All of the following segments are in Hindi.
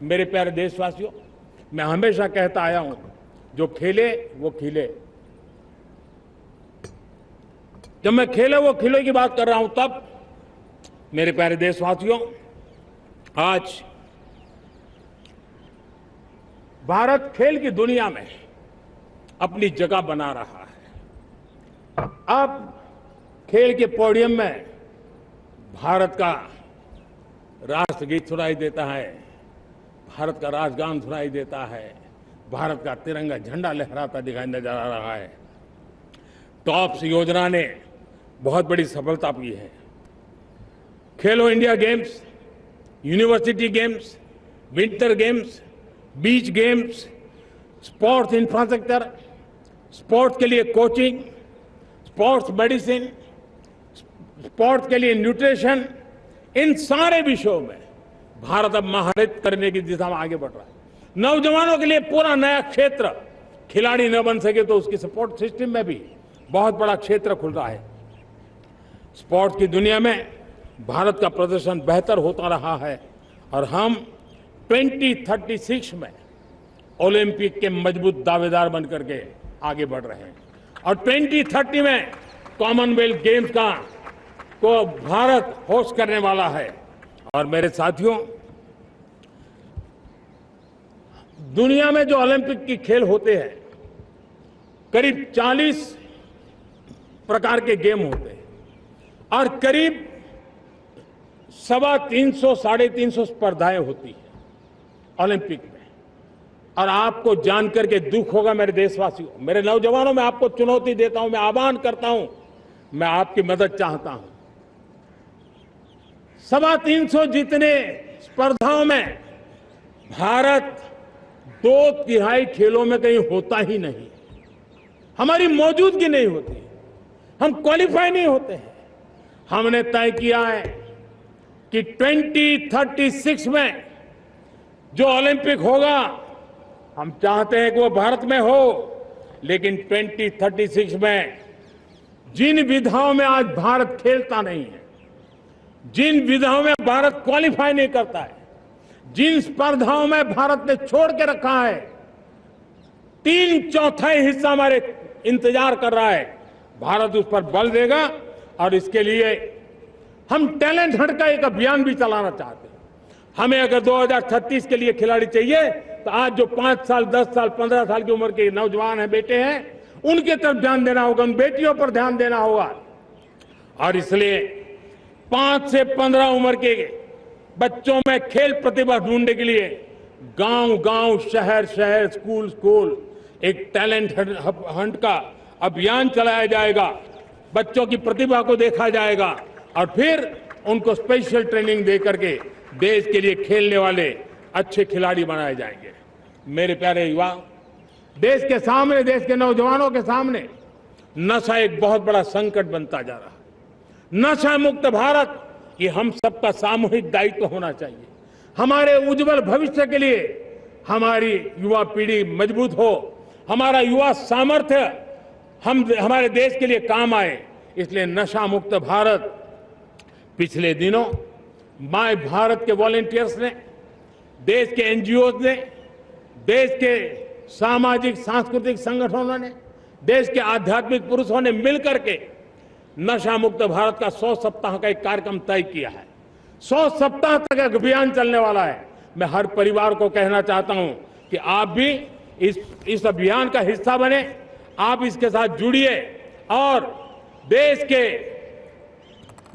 मेरे प्यारे देशवासियों, मैं हमेशा कहता आया हूं, जो खेले वो खिले। जब मैं खेले वो खिले की बात कर रहा हूं, तब मेरे प्यारे देशवासियों, आज भारत खेल की दुनिया में अपनी जगह बना रहा है। अब खेल के पोडियम में भारत का राष्ट्रगीत सुनाई देता है, भारत का राष्ट्रगान सुनाई देता है, भारत का तिरंगा झंडा लहराता दिखाई नजर आ रहा है। टॉप्स योजना ने बहुत बड़ी सफलता पाई है। खेलो India games, university games, winter games, beach games, sports infrastructure, sports के लिए कोचिंग, स्पोर्ट्स मेडिसिन, स्पोर्ट्स के लिए न्यूट्रिशन, इन सारे विषयों में भारत अब महारत करने की दिशा में आगे बढ़ रहा है। नौजवानों के लिए पूरा नया क्षेत्र, खिलाड़ी न बन सके तो उसकी सपोर्ट सिस्टम में भी बहुत बड़ा क्षेत्र खुल रहा है। स्पोर्ट्स की दुनिया में भारत का प्रदर्शन बेहतर होता रहा है और हम 2036 में ओलंपिक के मजबूत दावेदार बनकर के आगे बढ़ रहे हैं और 2030 में कॉमनवेल्थ गेम्स को भारत होस्ट करने वाला है। और मेरे साथियों, दुनिया में जो ओलंपिक की खेल होते हैं, करीब 40 प्रकार के गेम होते हैं और करीब 350 साढ़े 350 स्पर्धाएं होती हैं ओलंपिक में। और आपको जानकर के दुख होगा मेरे देशवासियों, मेरे नौजवानों, मैं आपको चुनौती देता हूं, मैं आह्वान करता हूं, मैं आपकी मदद चाहता हूं। 350 जितने स्पर्धाओं में भारत 2/3 खेलों में कहीं होता ही नहीं, हमारी मौजूदगी नहीं होती, हम क्वालिफाई नहीं होते हैं। हमने तय किया है कि 2036 में जो ओलंपिक होगा, हम चाहते हैं कि वो भारत में हो, लेकिन 2036 में जिन विधाओं में आज भारत खेलता नहीं है, जिन विधाओं में भारत क्वालिफाई नहीं करता है, जिन स्पर्धाओं में भारत ने छोड़ के रखा है, 3/4 हिस्सा हमारे इंतजार कर रहा है। भारत उस पर बल देगा और इसके लिए हम टैलेंट हंट का एक अभियान भी चलाना चाहते हैं। हमें अगर 2036 के लिए खिलाड़ी चाहिए तो आज जो 5 साल, 10 साल, 15 साल की उम्र के नौजवान हैं, बेटे हैं, उनके तरफ ध्यान देना होगा, उन बेटियों पर ध्यान देना होगा। और इसलिए 5 से 15 उम्र के बच्चों में खेल प्रतिभा ढूंढने के लिए गांव-गांव, शहर-शहर, स्कूल-स्कूल एक टैलेंट हंट का अभियान चलाया जाएगा। बच्चों की प्रतिभा को देखा जाएगा और फिर उनको स्पेशल ट्रेनिंग दे करके देश के लिए खेलने वाले अच्छे खिलाड़ी बनाए जाएंगे। मेरे प्यारे युवा, देश के सामने, देश के नौजवानों के सामने नशा एक बहुत बड़ा संकट बनता जा रहा है। नशा मुक्त भारत, ये हम सबका सामूहिक दायित्व होना चाहिए। हमारे उज्जवल भविष्य के लिए हमारी युवा पीढ़ी मजबूत हो, हमारा युवा सामर्थ्य हमारे देश के लिए काम आए, इसलिए नशा मुक्त भारत। पिछले दिनों माय भारत के वॉलंटियर्स ने, देश के एनजीओ ने, देश के सामाजिक सांस्कृतिक संगठनों ने, देश के आध्यात्मिक पुरुषों ने मिलकर के नशा मुक्त भारत का 100 सप्ताह का एक कार्यक्रम तय किया है। 100 सप्ताह तक एक अभियान चलने वाला है। मैं हर परिवार को कहना चाहता हूं कि आप भी इस अभियान का हिस्सा बने, आप इसके साथ जुड़िए और देश के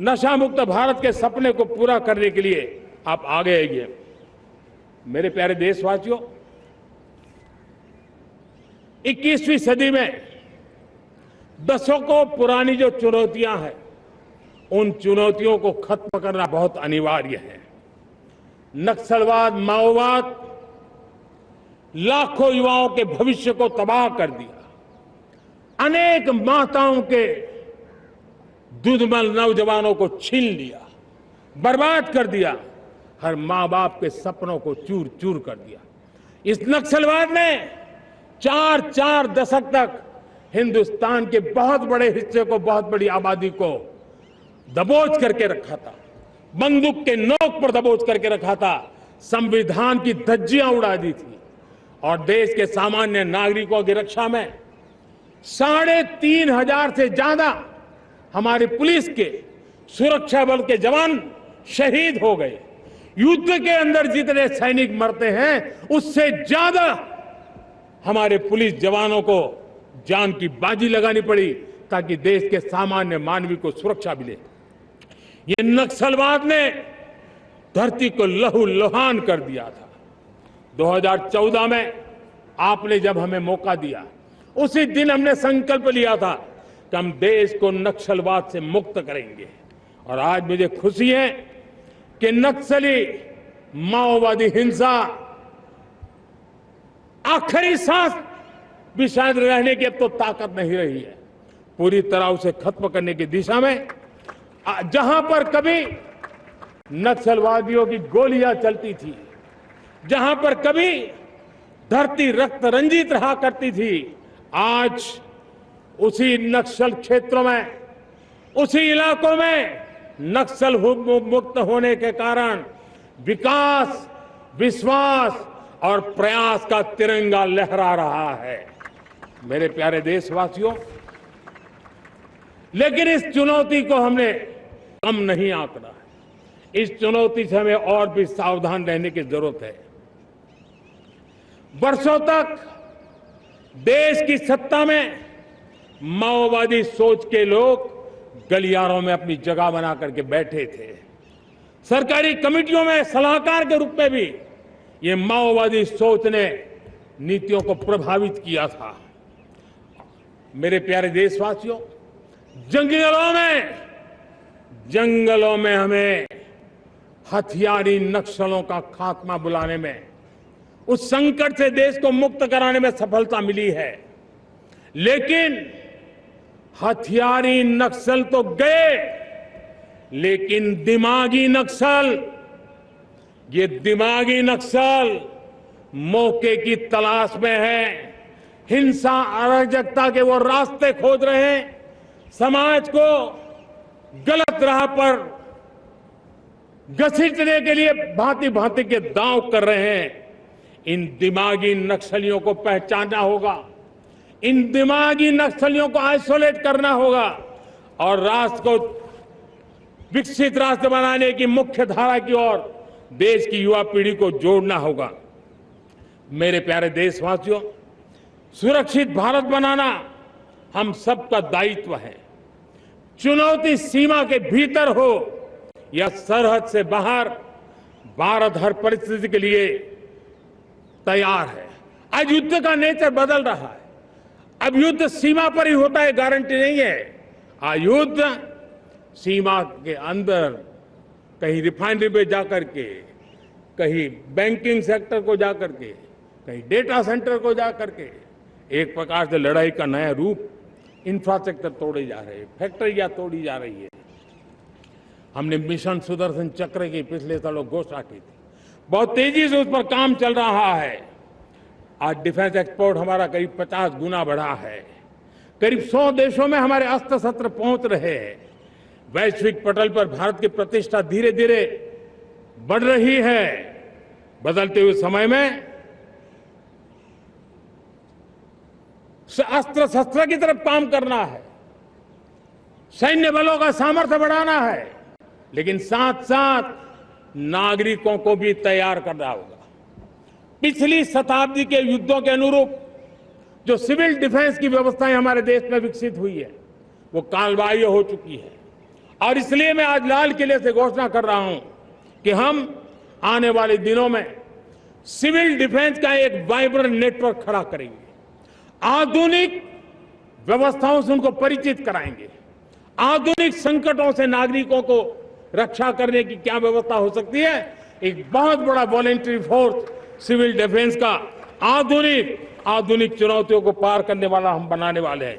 नशा मुक्त भारत के सपने को पूरा करने के लिए आप आगे आइए। मेरे प्यारे देशवासियों, 21वीं सदी में दशकों पुरानी जो चुनौतियां हैं, उन चुनौतियों को खत्म करना बहुत अनिवार्य है। नक्सलवाद, माओवाद लाखों युवाओं के भविष्य को तबाह कर दिया, अनेक माताओं के दुधमल नौजवानों को छीन लिया, बर्बाद कर दिया, हर मां बाप के सपनों को चूर चूर कर दिया। इस नक्सलवाद ने 4 दशक तक हिंदुस्तान के बहुत बड़े हिस्से को, बहुत बड़ी आबादी को दबोच करके रखा था, बंदूक के नोक पर दबोच करके रखा था। संविधान की धज्जियां उड़ा दी थी और देश के सामान्य नागरिकों की रक्षा में 3,500 से ज्यादा हमारे पुलिस के सुरक्षा बल के जवान शहीद हो गए। युद्ध के अंदर जितने सैनिक मरते हैं उससे ज्यादा हमारे पुलिस जवानों को जान की बाजी लगानी पड़ी ताकि देश के सामान्य मानवी को सुरक्षा मिले। ये नक्सलवाद ने धरती को लहूलुहान कर दिया था। 2014 में आपने जब हमें मौका दिया, उसी दिन हमने संकल्प लिया था कि हम देश को नक्सलवाद से मुक्त करेंगे। और आज मुझे खुशी है कि नक्सली माओवादी हिंसा आखिरी सांस भी शायद रहने की अब तो ताकत नहीं रही है। पूरी तरह उसे खत्म करने की दिशा में जहां पर कभी नक्सलवादियों की गोलियां चलती थी, जहां पर कभी धरती रक्त रंजित रहा करती थी, आज उसी नक्सल क्षेत्रों में, उसी इलाकों में नक्सल मुक्त होने के कारण विकास, विश्वास और प्रयास का तिरंगा लहरा रहा है। मेरे प्यारे देशवासियों, लेकिन इस चुनौती को हमने कम नहीं आंकना है। इस चुनौती से हमें और भी सावधान रहने की जरूरत है। वर्षों तक देश की सत्ता में माओवादी सोच के लोग गलियारों में अपनी जगह बना करके बैठे थे। सरकारी कमेटियों में सलाहकार के रूप में भी ये माओवादी सोच ने नीतियों को प्रभावित किया था। मेरे प्यारे देशवासियों, जंगलों में हमें हथियारी नक्सलों का खात्मा बुलाने में, उस संकट से देश को मुक्त कराने में सफलता मिली है। लेकिन हथियारी नक्सल तो गए, लेकिन दिमागी नक्सल, ये दिमागी नक्सल मौके की तलाश में है। हिंसा, अराजकता के वो रास्ते खोज रहे हैं, समाज को गलत राह पर घसीटने के लिए भांति भांति के दांव कर रहे हैं। इन दिमागी नक्सलियों को पहचानना होगा, इन दिमागी नक्सलियों को आइसोलेट करना होगा और राष्ट्र को विकसित राष्ट्र बनाने की मुख्य धारा की ओर देश की युवा पीढ़ी को जोड़ना होगा। मेरे प्यारे देशवासियों, सुरक्षित भारत बनाना हम सबका दायित्व है। चुनौती सीमा के भीतर हो या सरहद से बाहर, भारत हर परिस्थिति के लिए तैयार है। आज युद्ध का नेचर बदल रहा है। अब युद्ध सीमा पर ही होता है, गारंटी नहीं है। आज युद्ध सीमा के अंदर, कहीं रिफाइनरी पे जाकर के, कहीं बैंकिंग सेक्टर को जाकर के, कहीं डेटा सेंटर को जाकर के, एक प्रकार से लड़ाई का नया रूप, इंफ्रास्ट्रक्चर तोड़े जा रहे हैं, फैक्ट्रियां तोड़ी जा रही है। हमने मिशन सुदर्शन चक्र की पिछले सालों घोषणा की थी, बहुत तेजी से उस पर काम चल रहा है। आज डिफेंस एक्सपोर्ट हमारा करीब 50 गुना बढ़ा है। करीब 100 देशों में हमारे अस्त्र शस्त्र पहुंच रहे हैं। वैश्विक पटल पर भारत की प्रतिष्ठा धीरे धीरे बढ़ रही है। बदलते हुए समय में अस्त्र शस्त्र की तरफ काम करना है, सैन्य बलों का सामर्थ्य बढ़ाना है, लेकिन साथ साथ नागरिकों को भी तैयार करना होगा। पिछली शताब्दी के युद्धों के अनुरूप जो सिविल डिफेंस की व्यवस्थाएं हमारे देश में विकसित हुई है, वो कालबाह्य हो चुकी है। और इसलिए मैं आज लाल किले से घोषणा कर रहा हूं कि हम आने वाले दिनों में सिविल डिफेंस का एक वाइब्रेंट नेटवर्क खड़ा करेंगे। आधुनिक व्यवस्थाओं से उनको परिचित कराएंगे। आधुनिक संकटों से नागरिकों को रक्षा करने की क्या व्यवस्था हो सकती है, एक बहुत बड़ा वॉलेंटरी फोर्स सिविल डिफेंस का आधुनिक चुनौतियों को पार करने वाला हम बनाने वाले हैं।